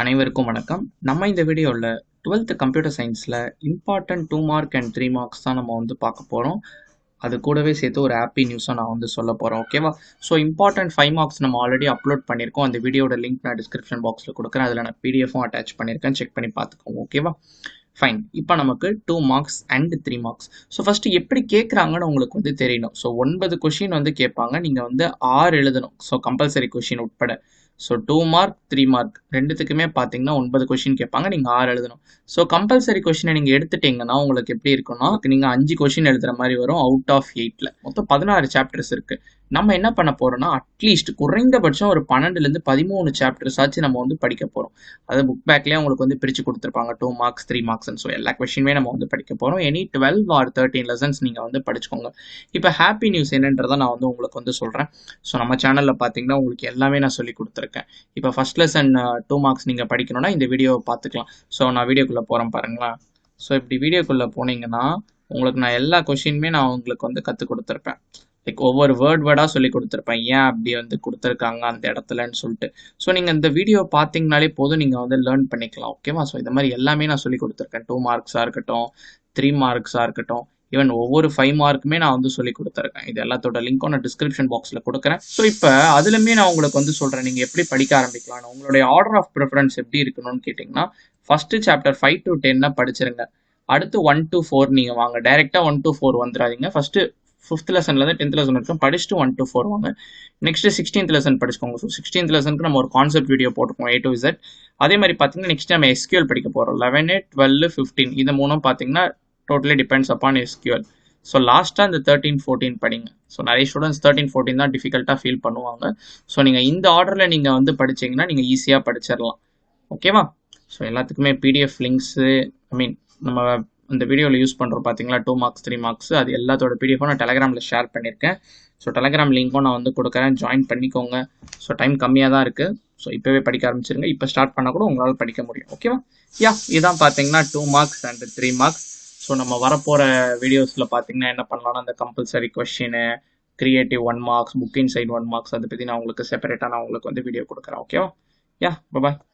அனைவருக்கும் வணக்கம். நம்ம இந்த வீடியோவில் 12th கம்ப்யூட்டர் சயின்ஸில் இம்பார்ட்டன்ட் 2 மார்க் அண்ட் 3 மார்க்ஸ் தான் நம்ம பார்க்க போகிறோம். அது கூடவே சேர்த்து ஒரு ஹாப்பி நியூஸாக நான் சொல்ல போகிறேன். ஓகேவா? ஸோ இம்பார்ட்டன்ட் 5 மார்க்ஸ் நம்ம ஆல்ரெடி அப்லோட் பண்ணியிருக்கோம். அந்த வீடியோட லிங்க் நான் டிஸ்கிரிப்ஷன் பாக்ஸில் கொடுக்குறேன். அதில் நான் பிடிஎஃப்பும் அட்டாச் பண்ணியிருக்கேன். செக் பண்ணி பார்த்துக்கோங்க. ஓகேவா? ஃபைன். இப்போ நமக்கு 2 marks and 3 marks. So first எப்படி கேட்குறாங்கன்னு உங்களுக்கு தெரியணும். ஸோ 9 கொஷின் கேட்பாங்க. நீங்கள் 6 எழுதணும். ஸோ கம்பல்சரி கொஷின் உட்பட. ஸோ 2 மார்க் 3 மார்க் ரெண்டுத்துக்குமே பார்த்தீங்கன்னா 9 கொஷின் கேட்பாங்க. நீங்கள் 6 எழுதணும். ஸோ கம்பல்சரி கொஷினை நீங்கள் எடுத்துட்டீங்கன்னா உங்களுக்கு எப்படி இருக்குன்னா, நீங்கள் 5 கொஷின் எழுதுற மாதிரி வரும் அவுட் ஆஃப் 8ல். மொத்தம் 16 சாப்டர்ஸ் இருக்குது. நம்ம என்ன பண்ண போகிறோம்னா, அட்லீஸ்ட் குறைந்தபட்சம் ஒரு 12லேருந்து 13 சாப்டர்ஸ் ஆச்சு நம்ம படிக்க போகிறோம். அது புக் பேக்லேயே உங்களுக்கு பிரித்து கொடுத்துருப்பாங்க 2 மார்க்ஸ் 3 மார்க்ஸ். ஸோ எல்லா கொஷினுமே நம்ம படிக்க போகிறோம். எனி 12 ஆர் 13 லெசன்ஸ் நீங்கள் படிச்சுக்கோங்க. இப்போ ஹாப்பி நியூஸ் என்னன்றதை நான் உங்களுக்கு சொல்கிறேன். ஸோ நம்ம சேனலில் பார்த்தீங்கன்னா உங்களுக்கு எல்லாமே நான் சொல்லி கொடுத்துருக்கேன். இப்போ ஃபர்ஸ்ட் லெசன் 2 மார்க்ஸ் நீங்கள் படிக்கணும்னா இந்த வீடியோவை பார்த்துக்கலாம். ஸோ நான் வீடியோக்குள்ளே போகிறேன் பாருங்களேன். ஸோ இப்படி வீடியோக்குள்ளே போனீங்கன்னா உங்களுக்கு நான் எல்லா கொஷினுமே நான் உங்களுக்கு கற்றுக் கொடுத்துருப்பேன். லைக் ஒவ்வொரு வேர்டாக சொல்லி கொடுத்துருப்பேன். ஏன் அப்படி கொடுத்துருக்காங்க அந்த இடத்துலன்னு சொல்லிட்டு. ஸோ நீங்கள் இந்த வீடியோ பார்த்தீங்கனாலே போதும், நீங்கள் லேர்ன் பண்ணிக்கலாம். ஓகேவா? ஸோ இந்த மாதிரி எல்லாமே நான் சொல்லி கொடுத்துருக்கேன். 2 மார்க்ஸாக இருக்கட்டும், 3 மார்க்ஸாக இருக்கட்டும், ஈவன் ஒவ்வொரு 5 மார்க்குமே நான் சொல்லி கொடுத்துருக்கேன். இது எல்லாத்தோட லிங்க்கும் நான் டிஸ்கிரிப்ஷன் பாக்ஸில் கொடுக்குறேன். ஸோ இப்போ அதுலேயுமே நான் உங்களுக்கு சொல்கிறேன் நீங்கள் எப்படி படிக்க ஆரம்பிக்கலாம். உங்களுடைய ஆர்டர் ஆஃப் ப்ரிஃபரன்ஸ் எப்படி இருக்கணும்னு கேட்டிங்கன்னா, ஃபஸ்ட்டு சாப்டர் 5 to 10 படிச்சிருங்க. அடுத்து 1 to 4 நீங்கள் வாங்க. டைரெக்டாக 1 to 4 வந்துடாதீங்க. ஃபஸ்ட்டு 5th லெசன்லேருந்து 10th லெசன் வரைக்கும் படிச்சுட்டு 1 to 4 வாங்க. நெக்ஸ்ட் 16th லெசன் படிச்சுக்கோங்க. ஸோ 16th லெசனுக்கு நம்ம ஒரு கான்செப்ட் வீடியோ போட்டுருக்கோம் A to Z. அதே மாதிரி பார்த்தீங்கன்னா நெக்ஸ்ட் நம்ம SQL படிக்க போகிறோம். 11, 12, 15 இது மூணும் பார்த்தீங்கன்னா totally depends upon SQL. So லாஸ்ட்டாக இந்த 13, 14 படிங்க. ஸோ நிறைய ஸ்டூடெண்ட்ஸ் 13, 14 தான் டிஃபிகல்ட்டாக ஃபீல் பண்ணுவாங்க. ஸோ நீங்கள் இந்த ஆர்டரில் நீங்கள் படிச்சிங்கன்னா நீங்கள் ஈஸியாக படிச்சிடலாம். ஓகேவா? ஸோ எல்லாத்துக்குமே பிடிஎஃப் லிங்க்ஸு நம்ம இந்த வீடியோவில் யூஸ் பண்ணுறோம் பார்த்தீங்களா 2 மார்க்ஸ் 3 மார்க்ஸ், அது எல்லாத்தோட பிடிஎஃபும் நான் டெலகிராமில் ஷேர் பண்ணியிருக்கேன். ஸோ டெலகிராம் லிங்க்கும் நான் கொடுக்குறேன். ஜாயின் பண்ணிக்கோங்க. ஸோ டைம் கம்மியாக தான் இருக்குது. ஸோ இப்போவே படிக்க ஆரம்பிச்சிருங்க. இப்போ ஸ்டார்ட் பண்ணால் கூட உங்களால் படிக்க முடியும். ஓகேவா? இதான் பார்த்தீங்கன்னா 2 மார்க்ஸ் அண்ட் 3 மார்க்ஸ். ஸோ நம்ம வரப்போகிற வீடியோஸில் பார்த்தீங்கன்னா என்ன பண்ணலாம்னா, அந்த compulsory question, creative 1 marks, book inside 1 marks, அதை பற்றி நான் உங்களுக்கு செப்பரேட்டாக நான் உங்களுக்கு வீடியோ கொடுக்குறேன். ஓகேவா? பாய்.